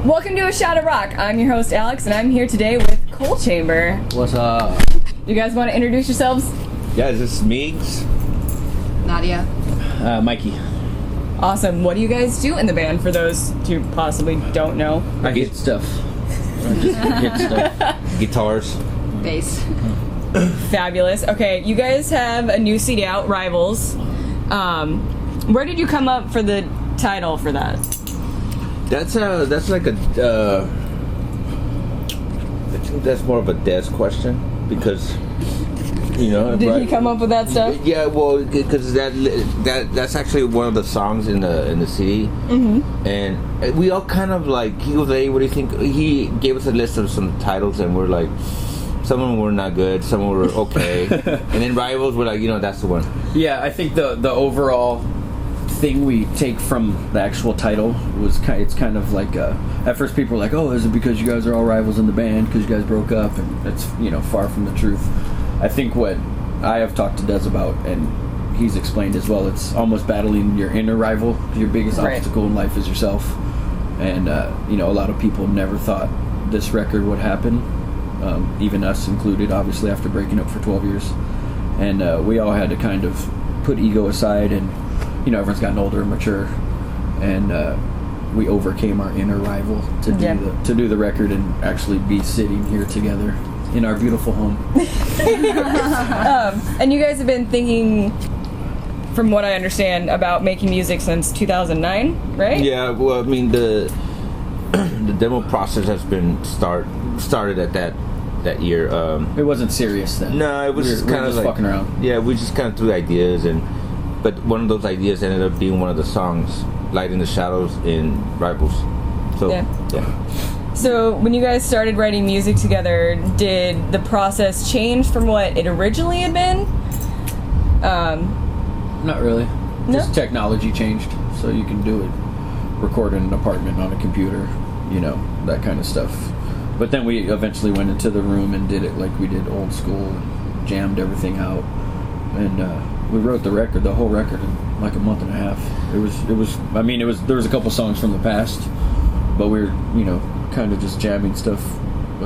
Welcome to A Shot of Rock. I'm your host, Alex, and I'm here today with Coal Chamber. What's up? You guys want to introduce yourselves? Yeah, is this Meeks? Nadia. Mikey. Awesome. What do you guys do in the band, for those who possibly don't know? I get stuff. Guitars. Bass. Fabulous. Okay, you guys have a new CD out, Rivals. Where did you come up for the title for that? That's like a. I think that's more of a Des question because, you know. Did he come up with that stuff? Yeah, well, because that's actually one of the songs in the CD, and we all kind of like, he was like, hey, what do you think? He gave us a list of some titles, and we're like, some of them were not good, some of them were okay, and then Rivals were like, you know, that's the one. Yeah, I think the overall thing we take from the actual title was it's kind of like at first people were like, oh, is it because you guys are all rivals in the band because you guys broke up? And that's, you know, far from the truth. I think what I have talked to Des about, and he's explained as well, it's almost battling your inner rival. Your biggest obstacle in life is yourself, and you know, a lot of people never thought this record would happen, even us included, obviously, after breaking up for 12 years, and we all had to kind of put ego aside, and you know, everyone's gotten older and mature, and we overcame our inner rival to do the record and actually be sitting here together in our beautiful home. And you guys have been thinking, from what I understand, about making music since 2009, right? Yeah, well, I mean, the demo process has been started at that year. It wasn't serious then. No, it was just kind of like fucking around. Yeah, we just kind of threw ideas, but one of those ideas ended up being one of the songs, Light in the Shadows in Rivals. So, yeah. So when you guys started writing music together, did the process change from what it originally had been? Not really. No? Just technology changed, so you can do it, record in an apartment on a computer, you know, that kind of stuff. But then we eventually went into the room and did it like we did old school, jammed everything out, and we wrote the whole record in like a month and a half. There was a couple songs from the past, but we were, you know, kind of just jamming stuff.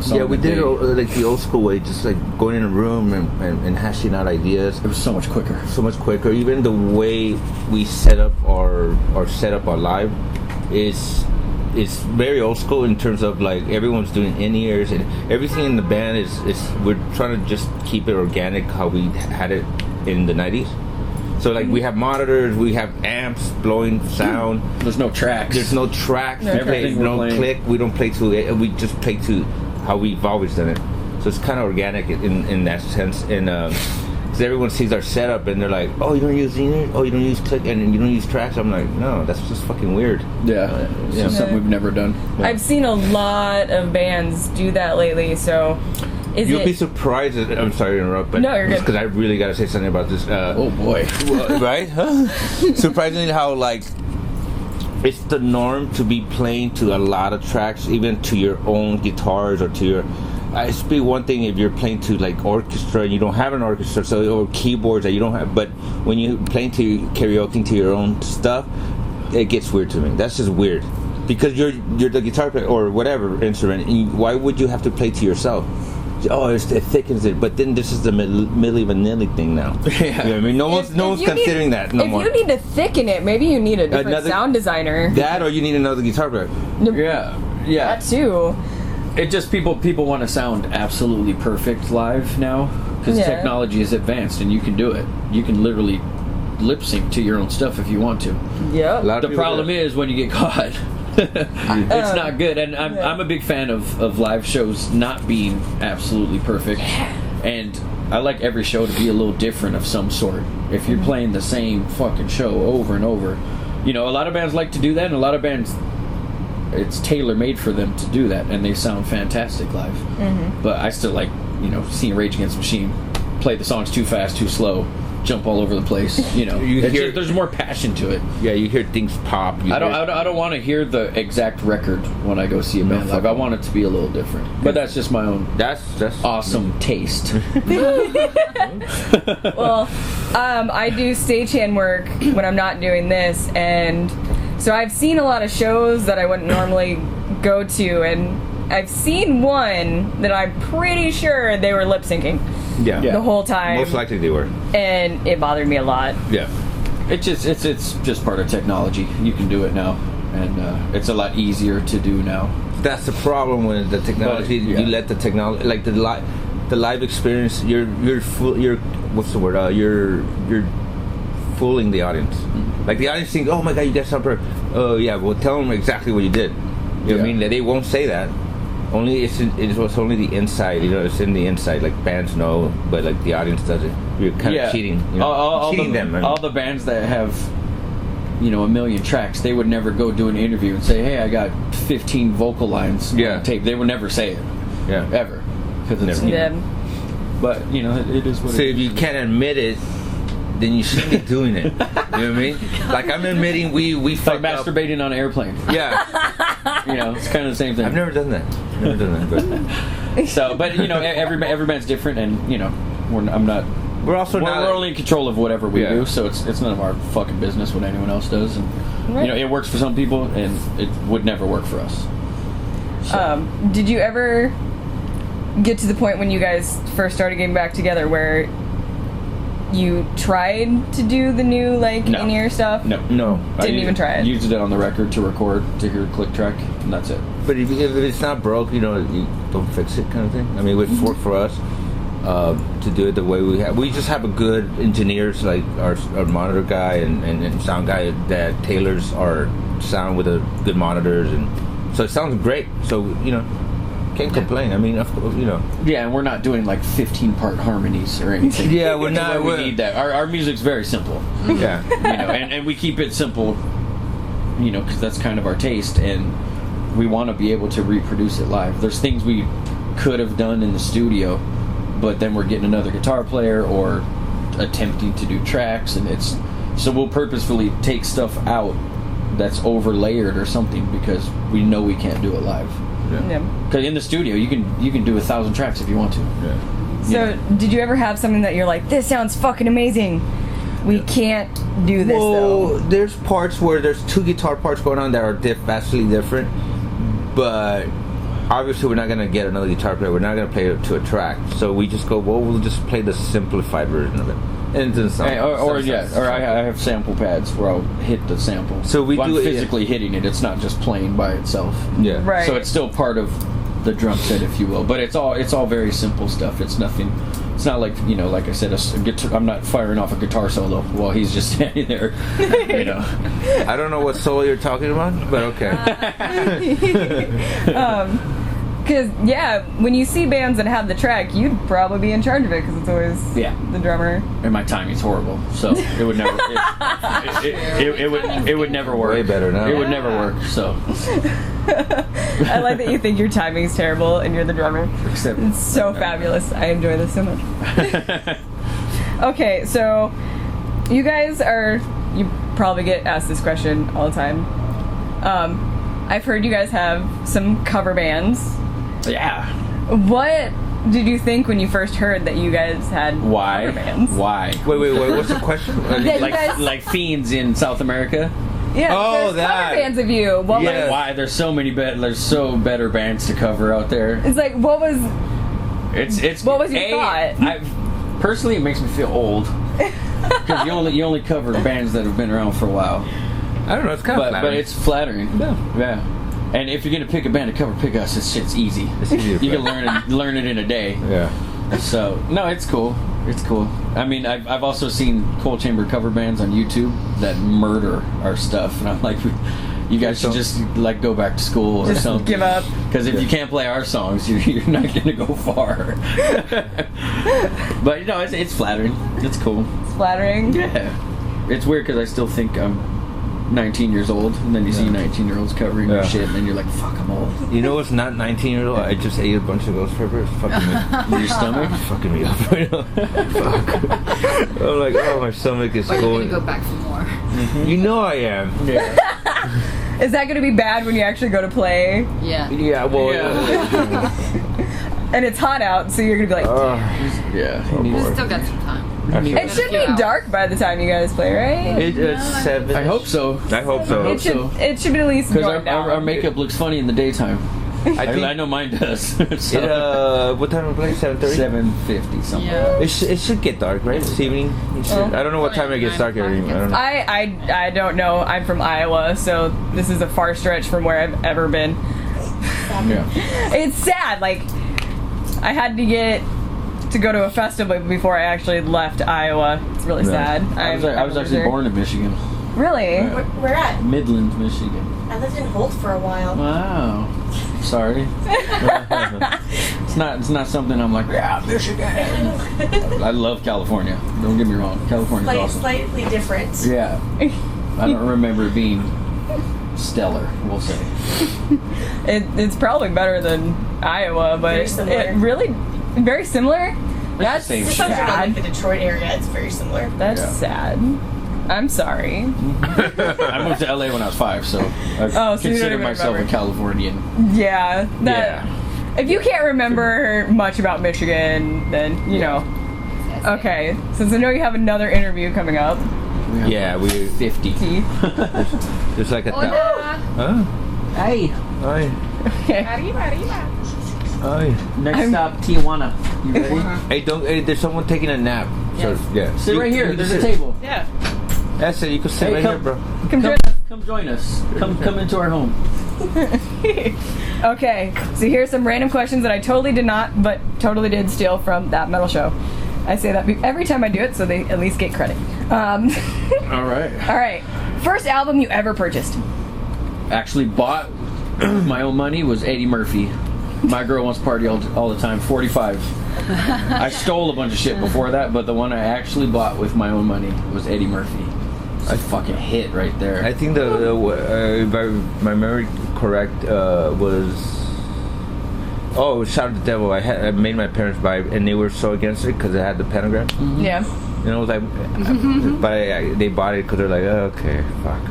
Yeah, we did it like the old school way, just like going in a room and hashing out ideas. It was so much quicker. Even the way we set up our live is very old school in terms of like everyone's doing in-ears and everything in the band is we're trying to just keep it organic how we had it in the 90s. So like we have monitors, we have amps blowing sound. There's no tracks. We don't click. We don't play to. We just play to how we've always done it. So it's kind of organic in that sense. And because everyone sees our setup and they're like, "Oh, you don't use in-ears? Oh, you don't use click and you don't use tracks?" I'm like, "No, that's just fucking weird." Yeah, it's just something we've never done. Yeah. I've seen a lot of bands do that lately. So. You'll be surprised. I'm sorry to interrupt, but no, you're good. Because I really got to say something about this. Oh boy, right? Huh? Surprisingly, how like it's the norm to be playing to a lot of tracks, even to your own guitars or to your. It's be one thing if you're playing to like orchestra and you don't have an orchestra, or keyboards that you don't have. But when you playing to karaoke to your own stuff, it gets weird to me. That's just weird. Because you're the guitar player or whatever instrument. And why would you have to play to yourself? Oh, it thickens it, but then this is the Milli Vanilli thing now. Yeah. You know what I mean, no one's considering that no more. If you need to thicken it, maybe you need a different sound designer. That, or you need another guitar player. Yeah. That too. It just people want to sound absolutely perfect live now because technology is advanced and you can do it. You can literally lip sync to your own stuff if you want to. Yeah. The problem is when you get caught. It's not good, and I'm a big fan of live shows not being absolutely perfect, and I like every show to be a little different of some sort. If you're playing the same fucking show over and over, you know, a lot of bands like to do that, and a lot of bands it's tailor-made for them to do that, and they sound fantastic live. But I still like, you know, seeing Rage Against the Machine play the songs too fast, too slow, jump all over the place. You know, there's more passion to it. Yeah, you hear things pop. I don't want to hear the exact record when I go see a band live. I want it to be a little different. But that's just my own. That's awesome taste. Well, I do stagehand work when I'm not doing this, and So I've seen a lot of shows that I wouldn't normally go to, and I've seen one that I'm pretty sure they were lip syncing Yeah. the whole time. Most likely they were. And it bothered me a lot. Yeah. It's just part of technology. You can do it now, and it's a lot easier to do now. That's the problem with the technology. But, yeah. You let the technology, like the live experience. You're what's the word? You're fooling the audience. Mm-hmm. Like the audience thinks, oh my god, you did something. Oh yeah, well tell them exactly what you did. You know what I mean? They won't say that. Only it was only the inside. You know, it's in the inside. Like bands know, but like the audience doesn't. You're kind of cheating. You know? Cheating them. All the bands that have, you know, a million tracks, they would never go do an interview and say, "Hey, I got 15 vocal lines on tape." They would never say it. Yeah. Ever. Because it's but you know, it is what. So it if is. you can't admit it, then you shouldn't be doing it. You know what I mean? Like I'm admitting we It's like fucked up. masturbating on an airplane. Yeah. You know, it's kind of the same thing. I've never done that. But So, but you know, every band's different, and you know, I'm not. we're also We're not. only in control of whatever we Yeah. do, so it's none of our fucking business what anyone else does, and Right. you know, it works for some people, and it would never work for us. So. Did you ever get to the point when you guys first started getting back together where you tried to do the new like No. in-ear stuff? No. Didn't even try it? Used it on the record to record, to hear a click track, and that's it. But if it's not broke, you know, you don't fix it, kind of thing. I mean, it would work for us to do it the way we have. We just have a good engineers, like our monitor guy and sound guy that tailors our sound with the good monitors, and so it sounds great. So you know, can't complain. I mean, of course, you know. Yeah, and we're not doing like 15-part harmonies or anything. Yeah, we're not. We need that. Our music's very simple. Yeah. You know, and we keep it simple, you know, because that's kind of our taste, and we want to be able to reproduce it live. There's things we could have done in the studio, but then we're getting another guitar player or attempting to do tracks, and so we'll purposefully take stuff out that's over layered or something because we know we can't do it live. Yeah. Because in the studio you can do 1,000 tracks if you want to. Yeah. So did you ever have something that you're like, this sounds fucking amazing, we can't do this though? There's parts where there's two guitar parts going on that are vastly different, but obviously we're not going to get another guitar player. We're not going to play it to a track. So we just go, well, we'll just play the simplified version of it. And then some, Or I have sample pads where I'll hit the sample. So we I'm do it- physically hitting it. It's not just playing by itself. Yeah. Right. So it's still part of the drum set, if you will. But it's all very simple stuff. It's nothing. It's not like, you know, like I said, a guitar, I'm not firing off a guitar solo while he's just standing there. You know. I don't know what solo you're talking about, but okay. Because when you see bands that have the track, you'd probably be in charge of it because it's always the drummer. And my timing's horrible, so it would never. It would never work. Way better now. It would never work. So. I like that you think your timing's terrible and you're the drummer. Except It's so fabulous. I enjoy this so much. Okay, so you guys you probably get asked this question all the time. I've heard you guys have some cover bands. Yeah. What did you think when you first heard that you guys had cover bands? Why? Wait. What's the question? Yeah, you guys- Like fiends in South America. Yeah, Oh, there's that. cover bands of you. What Yeah. was? Why? There's so many there's so better bands to cover out there. It's like what was? It's What was your thought? Personally, it makes me feel old because you only cover bands that have been around for a while. I don't know. It's kind of But it's flattering. Yeah. And if you're gonna pick a band to cover, pick us. It's easy. It's easy to You can play. learn it in a day. Yeah. So no, it's cool. It's cool. I mean, I've also seen Cold Chamber cover bands on YouTube that murder our stuff, and I'm like, you guys should just like go back to school or Just something. give up. Because if you can't play our songs, you're not gonna go far. But you know, it's flattering. It's cool. It's flattering. Yeah. It's weird because I still think I'm 19 years old, and then you see 19-year-olds covering their shit, and then you're like, fuck, I'm old. You know what's not 19 years old? I just ate a bunch of ghost peppers. Fucking me. Your stomach? Fucking me up right now. Fuck. I'm like, oh, my stomach is But you're going. gonna go back for more. You know I am. Yeah. Is that going to be bad when you actually go to play? Yeah. Yeah, well. Yeah. And it's hot out, so you're going to be like, Yeah. Oh, You boy. still got some time. It should be dark by the time you guys play, right? It's 7. I hope so. I hope so. It should be at least Because going down. our makeup looks funny in the daytime. I know mine does. So. What time we play? 7:30. 7:50 something. Yeah. It should get dark, right? This evening. I don't know what time it gets dark every evening. I don't know. I don't know. I'm from Iowa, so this is a far stretch from where I've ever been. Yeah. It's sad. Like, I had to get to go to a festival before I actually left Iowa. It's really sad. I was actually born in Michigan. Really? Yeah. Where at? Midland, Michigan. I lived in Holt for a while. Wow. Sorry. It's not something I'm like, yeah, Michigan. I love California. Don't get me wrong. California's awesome. Slightly different. Yeah. I don't remember it being stellar, we'll say. It's probably better than Iowa, but Very similar. it really very similar. That's the same It's shit. not around sad. like the Detroit area. It's very similar. That's Yeah. sad. I'm sorry. I moved to LA when I was 5, so I So you don't consider even myself remember. a Californian. Yeah. Yeah. If you can't remember much about Michigan, then you know. Okay, since I know you have another interview coming up. Yeah, we 50. Keith. there's like a. Hola. Huh? Hey. Hi. Okay. Hi. Next stop, Tijuana. You ready? Hey, don't. Hey, there's someone taking a nap. So, yeah. Sit right here. You There's can a sit. table. Yeah. That's it. You can sit Hey, right come- here, bro. Come join us. Come join us. Come into our home. Okay, so here's some random questions that I totally did not, but totally did steal from that metal show. I say that every time I do it, so they at least get credit. All right. All right, first album you ever purchased? Actually bought my own money was Eddie Murphy. My girl wants to party all the time. 45. I stole a bunch of shit before that, but the one I actually bought with my own money was Eddie Murphy. It's a fucking hit right there. I think if my memory correct was. Oh, Shout at the Devil. I made my parents buy it, and they were so against it because it had the pentagram. Mm-hmm. Yeah. And I was like, but they bought it because they're like, oh, okay, fuck,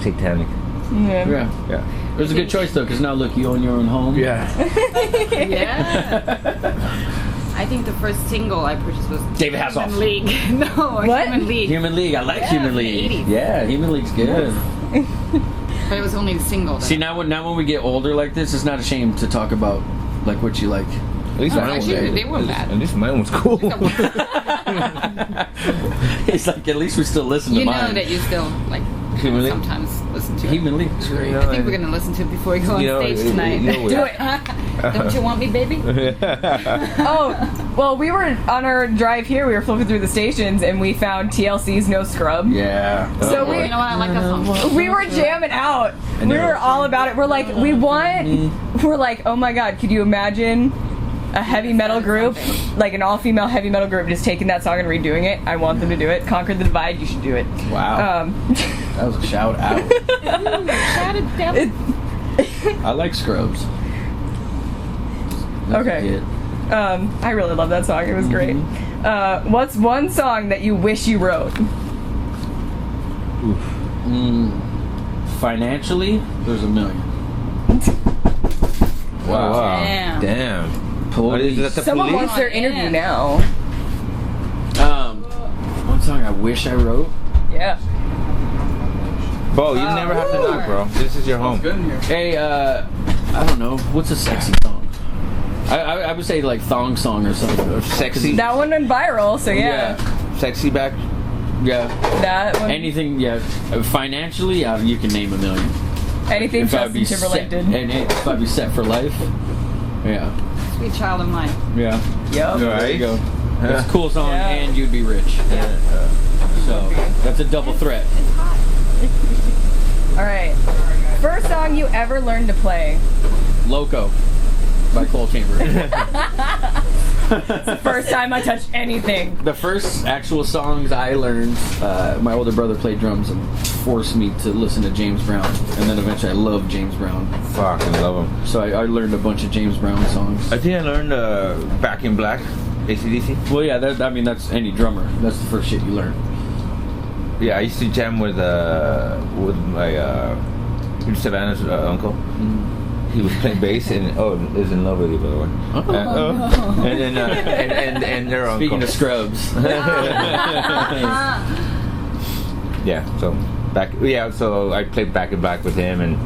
satanic. Yeah. Yeah. Yeah. It was a good choice though, because now look, you own your own home. Yeah. Yeah. I think the first single I purchased was David Hasselhoff. Human League. No, What? Human League. Human League. I like Yeah, Human the League. 80s. Yeah, Human League's good. But it was only the single. Though. See, now when we get older like this, it's not a shame to talk about like what you like. At least mine was actually, good. they weren't bad. At least mine was cool. It's like at least we still listen to You know mine. that you still like Human League? sometimes listen to it. Human League is great. You I think we're gonna listen to it before we go on You know, stage tonight. you know, Do it. Don't you want me, baby? Oh, well, we were on our drive here. We were flipping through the stations, and we found TLC's "No Scrub." Yeah. So Oh, boy. You know what? I like that song. we were jamming out. We were all about it. We're like, we're like, oh my god, could you imagine a heavy metal group, like an all-female heavy metal group, just taking that song and redoing it? I want them to do it. Conquer the Divide. You should do it. Wow. That was a shout out. Shout it down. I like Scrubs. That's Okay. it. I really love that song. It was great. What's one song that you wish you wrote? Financially, there's a million. Wow. Damn. Damn. What is that? The Someone police? wants their Yeah. interview now. One song I wish I wrote. Yeah. Bo, you never have to knock, bro. This is your home. Hey, I don't know. What's a sexy song? I would say like thong song or something. Or Sexy. That one went viral, so yeah. Sexy back. Yeah. That one. Anything, yeah. Financially, you can name a million. Anything If I'd Justin be Timberlake set, did. and if I'd be set for life, yeah. Sweet child of mine. Yeah. Yup. There you go. That's a cool song, Yeah. and you'd be rich. So that's a double threat. All right. First song you ever learned to play? Loco by Cole Chamber. First time I touched anything. The first actual songs I learned, my older brother played drums and forced me to listen to James Brown, and then eventually I loved James Brown. Fucking love him. So I learned a bunch of James Brown songs. I think I learned Back in Black, AC/DC. Well, yeah, that's any drummer. That's the first shit you learn. Yeah, I used to jam with my Savannah's uncle. he was playing bass and is in love with you, by the way. And then and their uncle. Speaking of Scrubs. Yeah, so so I played back and back with him, and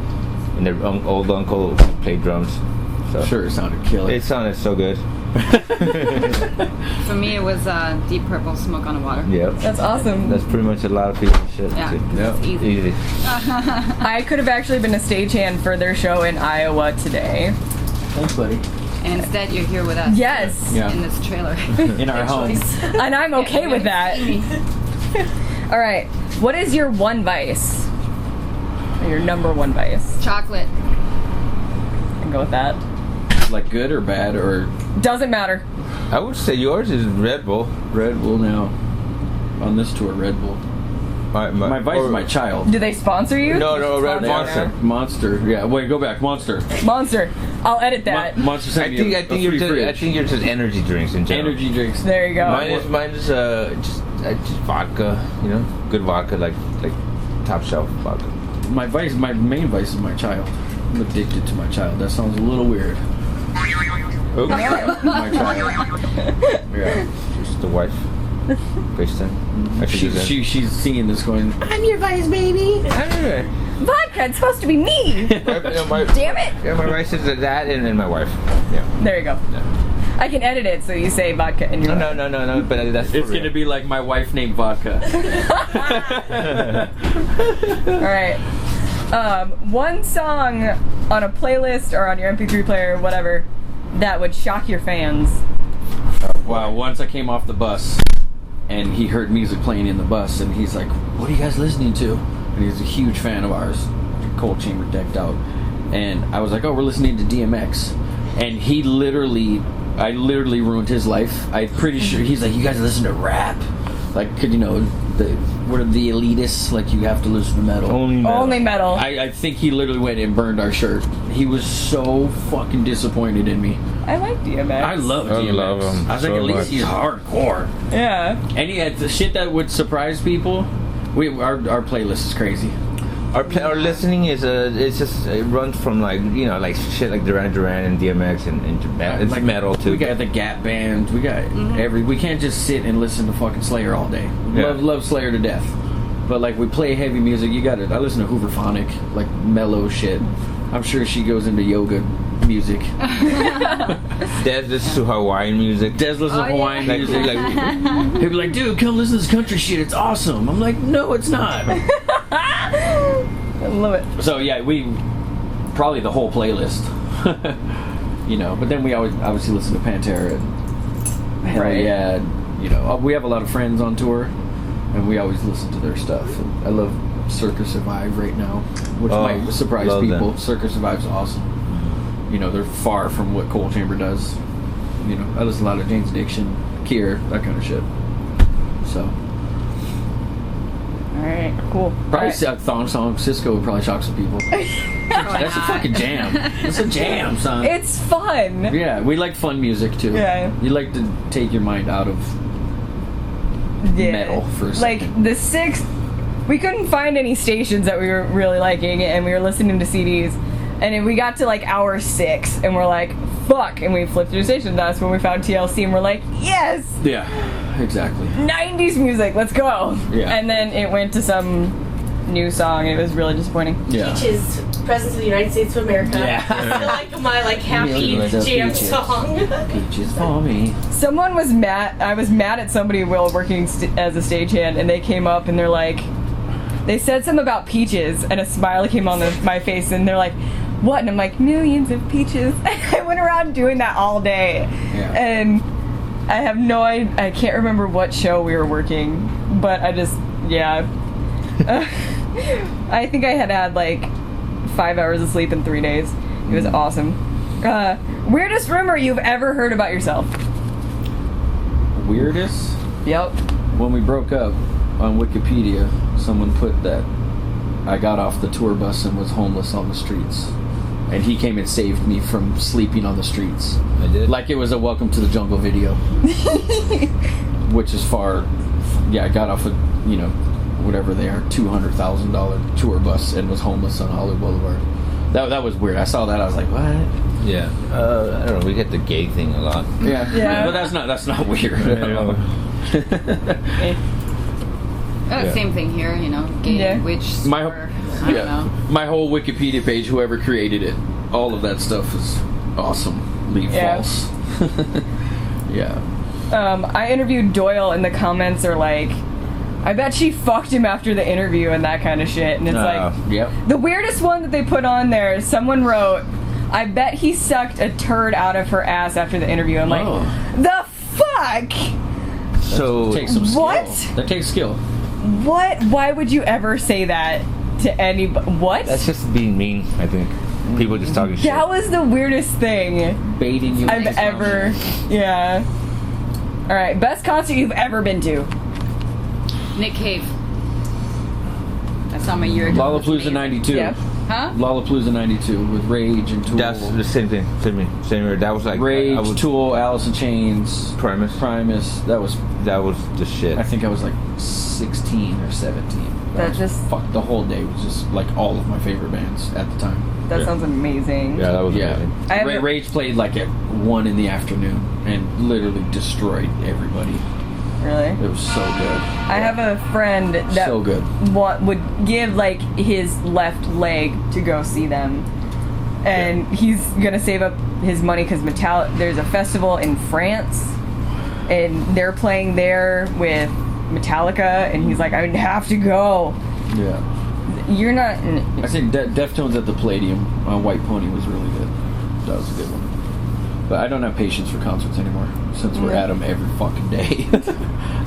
their old uncle played drums. So Sure, it sounded killer. it sounded so good. For me, it was Deep Purple, Smoke on the Water. Yep. That's awesome. That's pretty much a lot of people's shit. Yeah, too. it's easy. I could have actually been a stagehand for their show in Iowa today. Thanks, buddy. And instead, you're here with us. Yes. Yeah. In this trailer. In our home. And I'm okay with that. All right. What is your one vice? Or your number one vice? Chocolate. I can go with that. Like good or bad or Doesn't matter. I would say yours is Red Bull. Red Bull now. On this tour, Red Bull. My vice is my child. Do they sponsor you? No, Red They are. Monster. Monster. Yeah, wait, go back. Monster. Monster. I'll edit that. Monster sent I me think a you're free just, fridge. energy drinks in general. Energy drinks. There you go. Mine is just vodka. You know, good vodka, like top shelf vodka. My main vice is my child. I'm addicted to my child. That sounds a little weird. Oh, My child. Yeah. she's the wife. Kristen. She's singing this going, I'm your vice, baby. Vodka. It's supposed to be me. Damn it. Yeah, my wife is that, and then my wife. Yeah. There you go. I can edit it so you say vodka and your No. But that's it's gonna be like my wife named Vodka. All right. One song on a playlist or on your MP3 player, whatever, that would shock your fans. Wow, once I came off the bus and he heard music playing in the bus and he's like, what are you guys listening to? And he's a huge fan of ours, Cold Chamber decked out. And I was like, oh, we're listening to DMX. And I literally ruined his life. I'm pretty sure he's like, you guys listen to rap? Like, could what are the elitists? Like, you have to listen to metal. Only metal. I think he literally went and burned our shirt. He was so fucking disappointed in me. I like DMX. I love DMX. love him I was like, so at least much. he's hardcore. Yeah. And he had the shit that would surprise people. Our playlist is crazy. Our listening is it runs from like shit like Duran Duran and DMX and it's Like, metal too. We got the Gap Band. We got we can't just sit and listen to fucking Slayer all day. Yeah. Love Slayer to death. But like we play heavy music. You got it. I listen to Hooverphonic, like mellow shit. I'm sure she goes into yoga music. Des listens to Hawaiian music. Des listens to Hawaiian Like, music. He'd be like, dude, come listen to this country shit. It's awesome. I'm like, no, it's not. I love it. So yeah, we probably the whole playlist. But then we always obviously listen to Pantera and Hell Right. Yeah. We have a lot of friends on tour, and we always listen to their stuff. And I love Circus Survive right now, which might surprise love people. them. Circus Survive's awesome. They're far from what Cold Chamber does. I listen to a lot of Jane's Addiction, Kier, that kind of shit. So All right, cool. probably All right. a thong song. Cisco would probably shock some people. That's a fucking jam. It's a jam, son. It's fun. Yeah, we like fun music too. Yeah. You like to take your mind out of Yeah. metal for a Like second. the sixth, we couldn't find any stations that we were really liking, and we were listening to CDs. And then we got to like hour 6, and we're like, fuck. And we flipped through the station. That's when we found TLC, and we're like, yes! Yeah, exactly. 90s music, let's go! Yeah. And then it went to some new song, and it was really disappointing. Yeah. Peaches, President of the United States of America. Yeah. I feel like my happy Peaches. jam song. Peaches for me. Someone was mad. I was mad at somebody while working as a stagehand, and they came up and they're like, they said something about peaches, and a smile came on my face, and they're like, what? And I'm like, millions of peaches. I went around doing that all day. Yeah. And I have no idea. I can't remember what show we were working, but I just, yeah. I think I had like 5 hours of sleep in 3 days. It was awesome. Weirdest rumor you've ever heard about yourself? Weirdest? Yep. When we broke up, on Wikipedia, someone put that I got off the tour bus and was homeless on the streets. And he came and saved me from sleeping on the streets. I did. Like it was a Welcome to the Jungle video. Which is far... Yeah, I got off a, whatever they are, $200,000 tour bus and was homeless on Hollywood Boulevard. That was weird. I saw that. I was like, what? Yeah. I don't know. We get the gay thing a lot. Yeah. Yeah. But that's not weird. Same thing here, you know, gay Yeah. witch My- store. I don't know. My whole Wikipedia page, whoever created it, all of that stuff is awesomely false. Yeah. I interviewed Doyle, and the comments are like, I bet she fucked him after the interview and that kind of shit. And it's like, Yep. the weirdest one that they put on there is someone wrote, I bet he sucked a turd out of her ass after the interview. I'm like, the fuck? So Takes some skill. What? That takes skill. What? Why would you ever say that to anybody? What? that's just being mean. I think people just talking shit. That was the weirdest thing Baiting you. I've ever. Yeah. All right. Best concert you've ever been to? Nick Cave. I saw him a year ago. Lollapalooza 92. Yeah. Huh? Lollapalooza 92 with Rage and Tool. That's the same thing. Same here. That was like Rage, I was, Tool, Alice in Chains, Primus. That was the shit. I think I was like 16 or 17. That just- fuck, the whole day was just like all of my favorite bands at the time. That sounds amazing. Yeah, that was Yeah. amazing. I have a- Rage played like at 1 in the afternoon and literally destroyed everybody. Really? It was so good. I have a friend that So good. would give like his left leg to go see them, and he's gonna save up his money because there's a festival in France, and they're playing there with Metallica, and he's like, I would have to go. Yeah. You're not. I think Deftones at the Palladium on White Pony was really good. That was a good one. But I don't have patience for concerts anymore since we're at them every fucking day.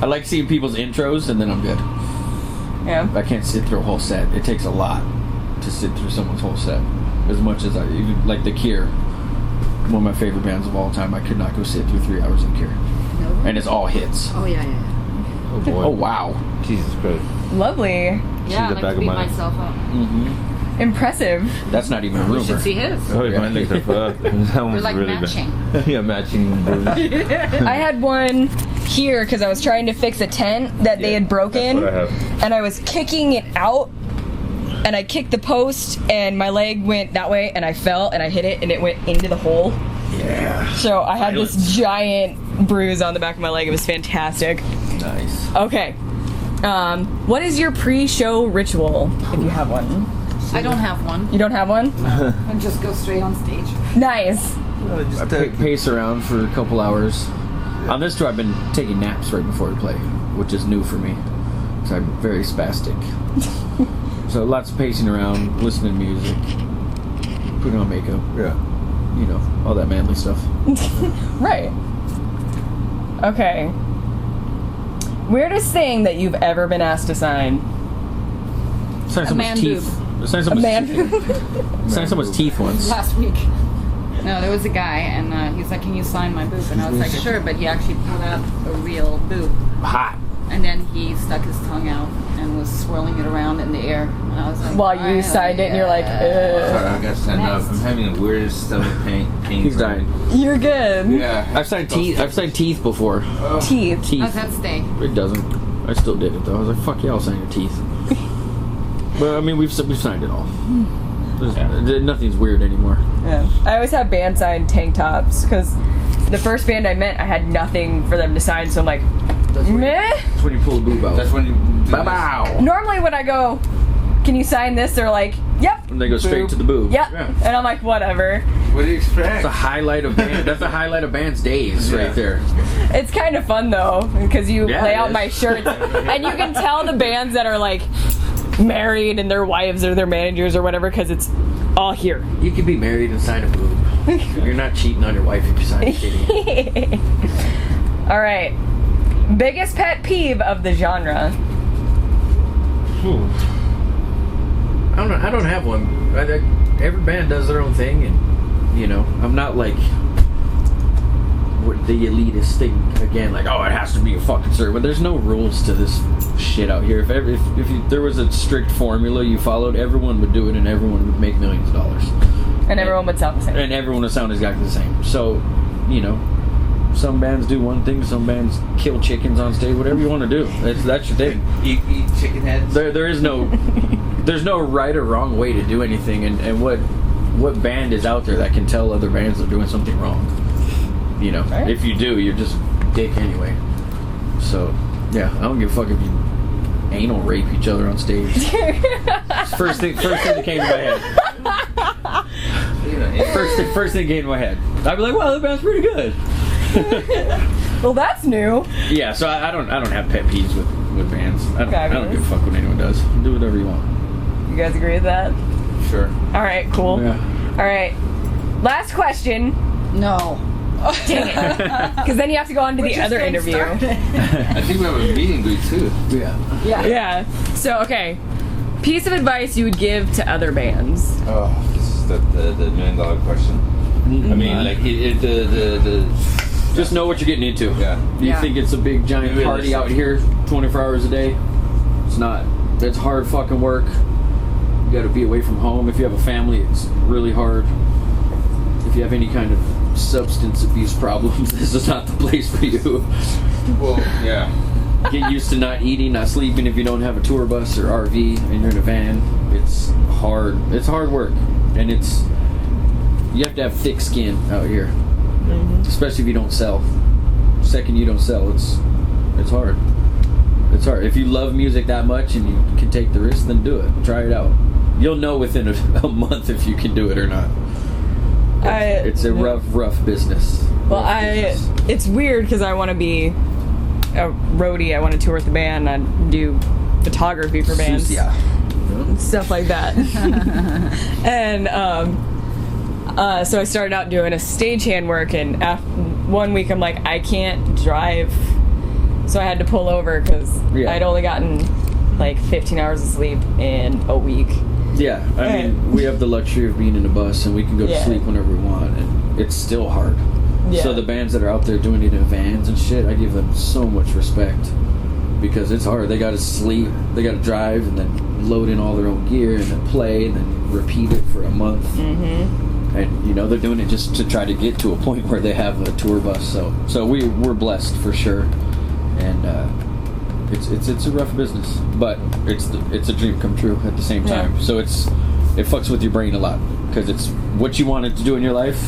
I like seeing people's intros and then I'm good. Yeah. I can't sit through a whole set. It takes a lot to sit through someone's whole set. As much as even like The Cure, one of my favorite bands of all time, I could not go sit through 3 hours of Cure. No. And it's all hits. Oh, yeah. Oh boy. Oh wow. Jesus Christ. Lovely. Yeah, I the like back to of beat mine. myself up. Impressive. That's not even a You rumor. should see his. Oh, yeah, mine looks like fuck. That We're one's like really matching. bad. Yeah, matching. I had one here because I was trying to fix a tent that they had broken, That's what I have. and I was kicking it out, and I kicked the post, and my leg went that way, and I fell, and I hit it, and it went into the hole. Yeah. So I had Violence. this giant bruise on the back of my leg. It was fantastic. Nice. Okay. What is your pre-show ritual, if you have one? I don't have one. You don't have one? I just go straight on stage. Nice. I pace around for a couple hours. On this tour, I've been taking naps right before we play, which is new for me. So I'm very spastic. So lots of pacing around, listening to music, putting on makeup. Yeah. You know, all that manly stuff. Right. Okay. Weirdest thing that you've ever been asked to sign? Sign A man someone's teeth. Sign A someone's man. Sign someone's teeth once. Last week. No, there was a guy, and he's like, can you sign my boob? And I was like, sure, but he actually pulled out a real boob. Hot. And then he stuck his tongue out and was swirling it around in the air. And I was like, While you signed it, and you're like, Sorry, I gotta stand up. I'm having the weirdest stomach pain. He's dying. You're good. Yeah. I've signed teeth. I've signed teeth before. Teeth. how's Teeth. that stay? It doesn't. I still did it though. I was like, fuck yeah, I'll sign your teeth. But I mean, we've signed it all. Nothing's weird anymore. Yeah. I always have band sign tank tops because the first band I met, I had nothing for them to sign, so I'm like, meh. That's when you pull the boob out. That's when you. Bow. Normally when I go, can you sign this? They're like, yep. And they go straight to the boob. Yep. Yeah. And I'm like, whatever. What do you expect? That's a highlight of band. That's a highlight of band's days right there. It's kind of fun though because you Yeah, lay it out is. my shirts and you can tell the bands that are like married and their wives or their managers or whatever because it's all here. You can be married and sign a boob. You're not cheating on your wife if you sign a kitty. All right. Biggest pet peeve of the genre. I don't have one. Every band does their own thing, and you know, I'm not like the elitist thing again. Like, oh, it has to be a fucking circle. But there's no rules to this shit out here. If there was a strict formula you followed, everyone would do it, and everyone would make millions of dollars, And everyone would sound the same. and everyone would sound exactly the same. So, you know, some bands do one thing, some bands kill chickens on stage. Whatever you want to do, that's your thing. Eat chicken heads. There is no there's no right or wrong way to do anything, and what what band is out there that can tell other bands they're doing something wrong? You know, Right. if you do, you're just a dick anyway. So, yeah, I don't give a fuck if you anal rape each other on stage. First thing that came to my head. First thing came to my head. I'd be like, "Wow, that band's pretty good." Well, that's new. Yeah, so I don't have pet peeves with bands. I don't Fabulous. give a fuck what anyone does. Do whatever you want. You guys agree with that? Sure. All right, cool. Yeah. All right. Last question. No. Dang it. Because then you have to go on to the other interview. I think we have a meet and greet too. Yeah. Yeah. So, okay. Piece of advice you would give to other bands. Oh, this is the $1 million question. I mean, like the Just know what you're getting into. Yeah. You Yeah. think it's a big giant Really party is. out here 24 hours a day? It's not. It's hard fucking work. You gotta be away from home. If you have a family, it's really hard. If you have any kind of substance abuse problems, this is not the place for you. well, yeah. Get used to not eating, not sleeping if you don't have a tour bus or RV and you're in a van. It's hard. It's hard work. And you have to have thick skin out here. Especially if you don't sell. Second you don't sell, it's hard. It's hard. If you love music that much and you can take the risk, then do it. Try it out. You'll know within a month if you can do it or not. It's a rough business. Well, it's weird because I want to be a roadie. I want to tour with the band. I do photography for bands. Yeah. Stuff like that. And so I started out doing a stagehand work, and after 1 week I'm like, I can't drive, so I had to pull over because I'd only gotten like 15 hours of sleep in a week. Yeah, I mean, we have the luxury of being in a bus and we can go to sleep whenever we want, and it's still hard. Yeah. So the bands that are out there doing it in vans and shit, I give them so much respect because it's hard. They gotta sleep, they gotta drive, and then load in all their own gear and then play and then repeat it for a month. And you know, they're doing it just to try to get to a point where they have a tour bus. So we're blessed for sure, and it's a rough business, but it's a dream come true at the same time. So it fucks with your brain a lot because it's what you wanted to do in your life,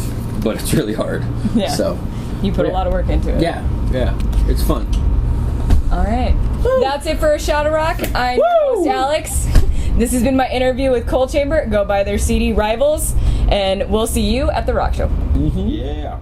but it's really hard. Yeah. So You put a lot of work into it. yeah, it's fun. All right. That's it for a Shot of Rock. I'm your host, Alex. This has been my interview with Coal Chamber. Go buy their CD Rivals, and we'll see you at the rock show. Yeah.